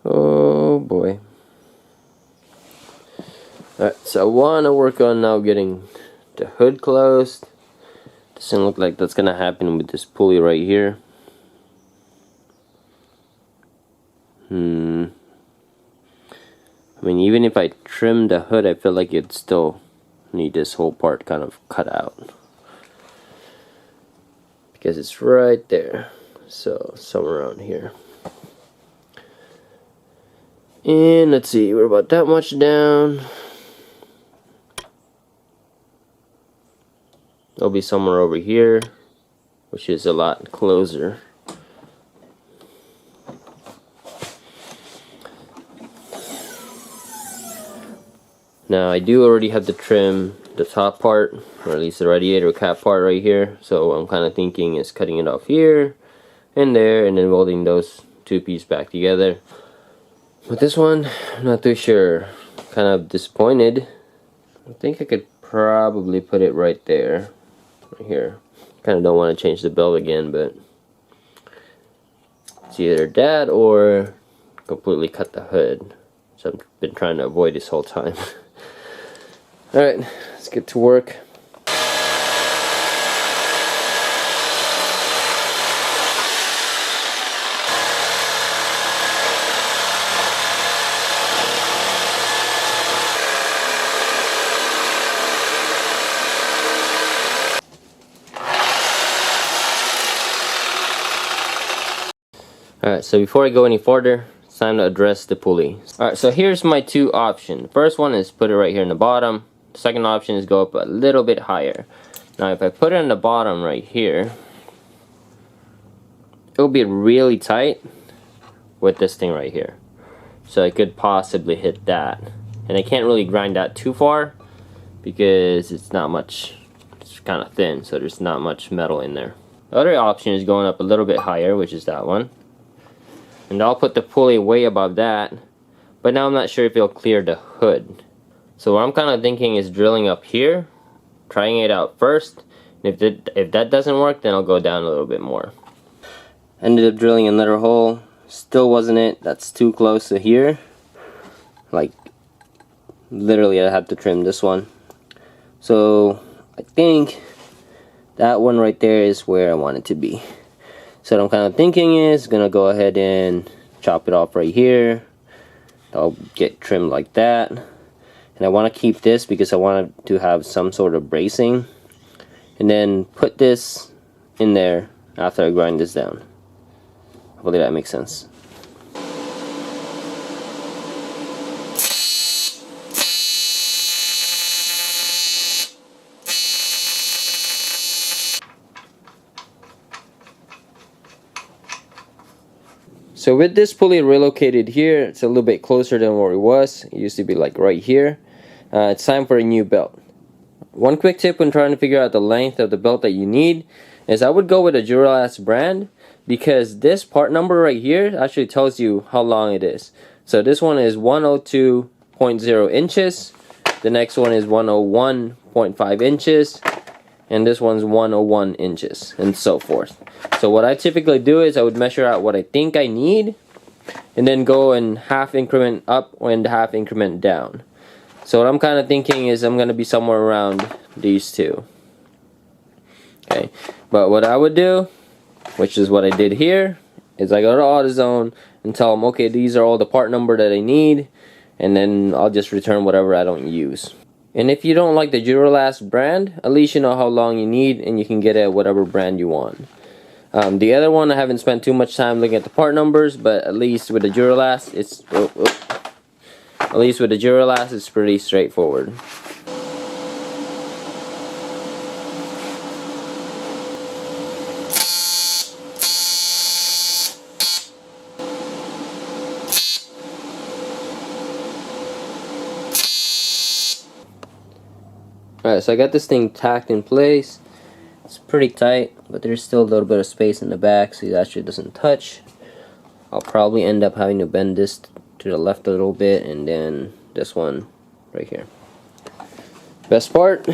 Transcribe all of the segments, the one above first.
Oh boy. Alright, so I want to work on now getting the hood closed. Doesn't look like that's gonna happen with this pulley right here. I mean, even if I trim the hood, I feel like it'd still need this whole part kind of cut out, because it's right there. So somewhere around here. And let's see, we're about that much down. It'll be somewhere over here, which is a lot closer. Now I do already have to trim the top part, or at least the radiator cap part right here. So I'm kind of thinking is cutting it off here and there, and then welding those two pieces back together. But this one, I'm not too sure. Kind of disappointed. I think I could probably put it right there, right here. Kind of don't want to change the belt again, but it's either that or completely cut the hood. So I've been trying to avoid this whole time. Alright, let's get to work. Alright, so before I go any further, it's time to address the pulley. Alright, so here's my two options. First one is put it right here in the bottom. The second option is go up a little bit higher. Now if I put it in the bottom right here, it'll be really tight with this thing right here. So I could possibly hit that. And I can't really grind that too far because it's not much, it's kind of thin, so there's not much metal in there. The other option is going up a little bit higher, which is that one. And I'll put the pulley way above that, but now I'm not sure if it'll clear the hood. So what I'm kind of thinking is drilling up here, trying it out first. And if that doesn't work, then I'll go down a little bit more. Ended up drilling another hole. Still wasn't it. That's too close to here. Like, literally I have to trim this one. So I think that one right there is where I want it to be. So what I'm kind of thinking is gonna go ahead and chop it off right here. I'll get trimmed like that. And I want to keep this because I want to have some sort of bracing. And then put this in there after I grind this down. Hopefully that makes sense. So with this pulley relocated here, it's a little bit closer than where it was. It used to be like right here. It's time for a new belt. One quick tip when trying to figure out the length of the belt that you need is I would go with a Duralast brand, because this part number right here actually tells you how long it is. So this one is 102.0 inches. The next one is 101.5 inches. And this one's 101 inches, and so forth. So what I typically do is I would measure out what I think I need, and then go in half increment up and half increment down. So what I'm kind of thinking is I'm going to be somewhere around these two. Okay, but what I would do, which is what I did here, is I go to AutoZone and tell them, okay, these are all the part number that I need, and then I'll just return whatever I don't use. And if you don't like the Duralast brand, at least you know how long you need, and you can get it at whatever brand you want. The other one, I haven't spent too much time looking at the part numbers, but at least with the Duralast, it's pretty straightforward. Alright, so I got this thing tacked in place. It's pretty tight, but there's still a little bit of space in the back, so it actually doesn't touch. I'll probably end up having to bend this to the left a little bit, and then this one right here. Best part,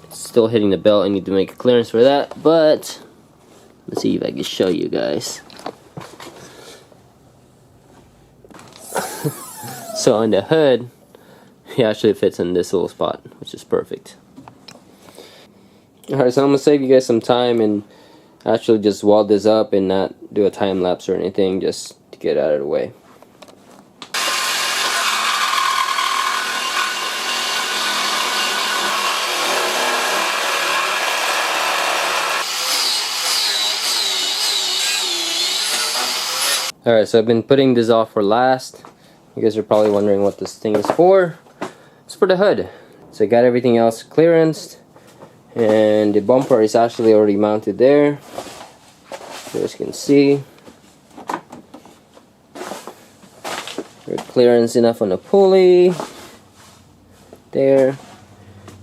it's still hitting the belt. I need to make a clearance for that, but let's see if I can show you guys. So on the hood, it actually fits in this little spot, which is perfect. Alright, so I'm gonna save you guys some time and actually just weld this up and not do a time lapse or anything, just to get out of the way. Alright, so I've been putting this off for last. You guys are probably wondering what this thing is for. It's for the hood. So I got everything else clearanced, and the bumper is actually already mounted there. You guys can see. There's clearance enough on the pulley. There.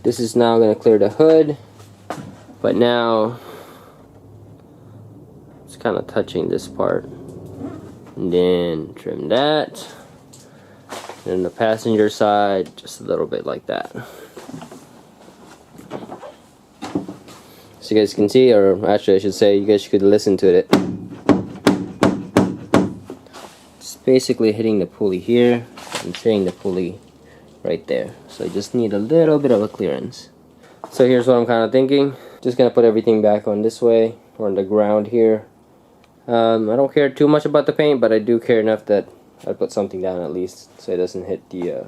This is now going to clear the hood. But now it's kind of touching this part. And then trim that. And the passenger side, just a little bit like that. So you guys can see, or actually I should say, you guys could listen to it. It's basically hitting the pulley here and hitting the pulley right there. So I just need a little bit of a clearance. So here's what I'm kind of thinking. Just gonna put everything back on this way, or on the ground here. I don't care too much about the paint, but I do care enough that I put something down at least, so it doesn't hit the,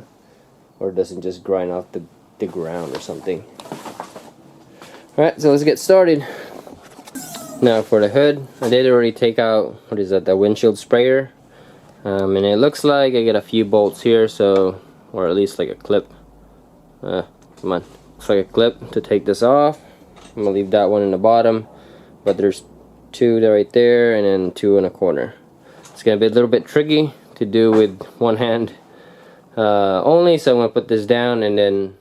or it doesn't just grind off the ground or something. Alright, so let's get started. Now for the hood, I did already take out, what is that, the windshield sprayer. And it looks like I get a few bolts here, so, or at least like a clip. Come on, looks like a clip to take this off. I'm gonna leave that one in the bottom, but there's two right there and then two in a corner. It's gonna be a little bit tricky to do with one hand only, so I'm gonna put this down and then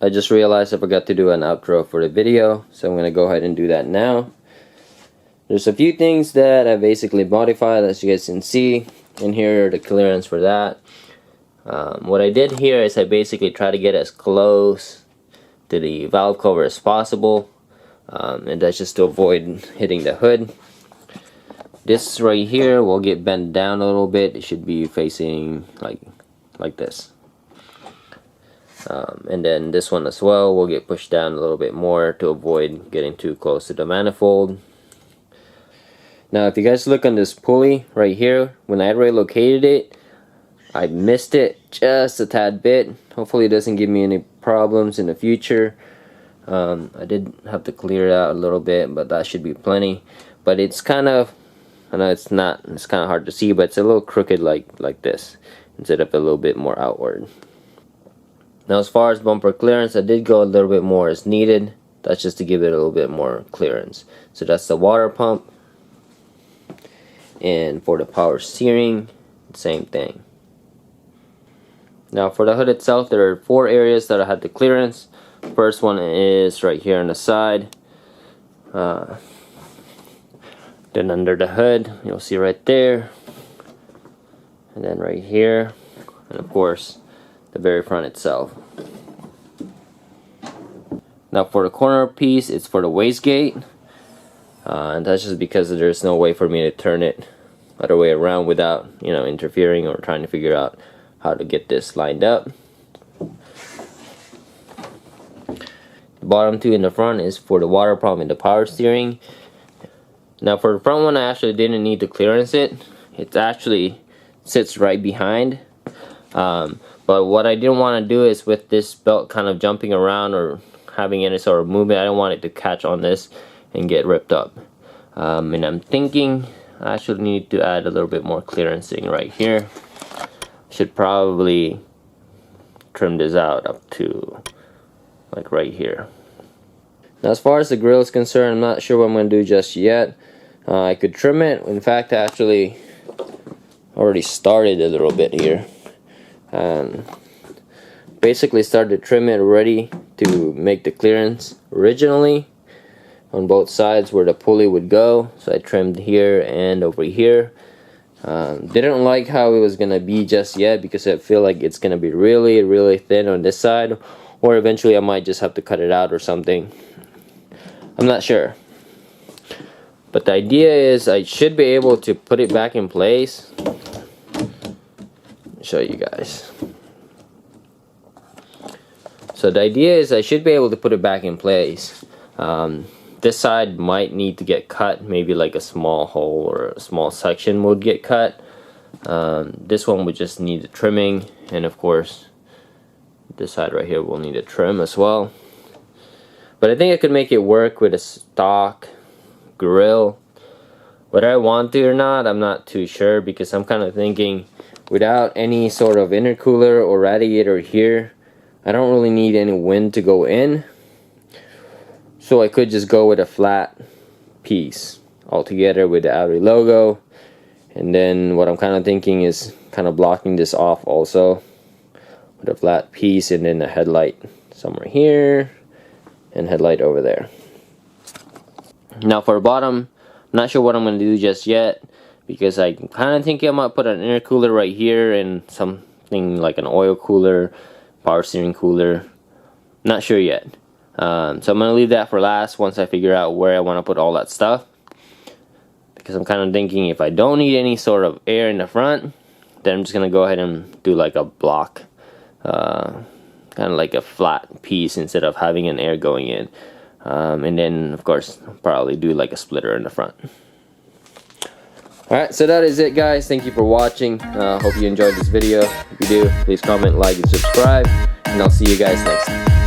I just realized I forgot to do an outro for the video, so I'm going to go ahead and do that now. There's a few things that I basically modified, as you guys can see, and here are the clearance for that. What I did here is I basically try to get as close to the valve cover as possible, and that's just to avoid hitting the hood. This right here will get bent down a little bit. It should be facing like this. And then this one as well will get pushed down a little bit more to avoid getting too close to the manifold. Now if you guys look on this pulley right here, when I relocated it, I missed it just a tad bit. Hopefully it doesn't give me any problems in the future. I did have to clear it out a little bit, but that should be plenty. But it's kind of, I know it's not, it's kind of hard to see, but it's a little crooked like this, instead of a little bit more outward. Now as far as bumper clearance, I did go a little bit more as needed. That's just to give it a little bit more clearance. So that's the water pump. And for the power steering, same thing. Now for the hood itself, there are 4 areas that I had the clearance. First one is right here on the side. Then under the hood, you'll see right there. And then right here. And of course, the very front itself. Now for the corner piece, it's for the wastegate, and that's just because there's no way for me to turn it other way around without, you know, interfering or trying to figure out how to get this lined up. The bottom two in the front is for the water pump and the power steering. Now for the front one, I actually didn't need to clearance it. It actually sits right behind. But what I didn't want to do is with this belt kind of jumping around or having any sort of movement, I don't want it to catch on this and get ripped up. And I'm thinking I actually need to add a little bit more clearancing right here. Should probably trim this out up to like right here. Now as far as the grill is concerned, I'm not sure what I'm going to do just yet. I could trim it. In fact, I actually already started a little bit here. Basically started to trim it ready to make the clearance originally on both sides where the pulley would go. So I trimmed here and over here. Didn't like how it was gonna be just yet because I feel like it's gonna be really thin on this side, or eventually I might just have to cut it out or something. I'm not sure, but the idea is I should be able to put it back in place. Show you guys. So the idea is I should be able to put it back in place. This side might need to get cut, maybe like a small hole or a small section would get cut. This one would just need a trimming, and of course this side right here will need a trim as well. But I think I could make it work with a stock grill. Whether I want to or not, I'm not too sure, because I'm kind of thinking without any sort of intercooler or radiator here, I don't really need any wind to go in. So I could just go with a flat piece altogether with the Audi logo. And then what I'm kind of thinking is kind of blocking this off also with a flat piece, and then a headlight somewhere here and headlight over there. Now for the bottom, I'm not sure what I'm going to do just yet, because I'm kind of thinking I might put an intercooler right here and something like an oil cooler, power steering cooler. Not sure yet. So I'm going to leave that for last once I figure out where I want to put all that stuff. Because I'm kind of thinking if I don't need any sort of air in the front, then I'm just going to go ahead and do like a block. Kind of like a flat piece instead of having an air going in. And then of course probably do like a splitter in the front. Alright, so that is it guys. Thank you for watching. Hope you enjoyed this video. If you do, please comment, like, and subscribe. And I'll see you guys next time.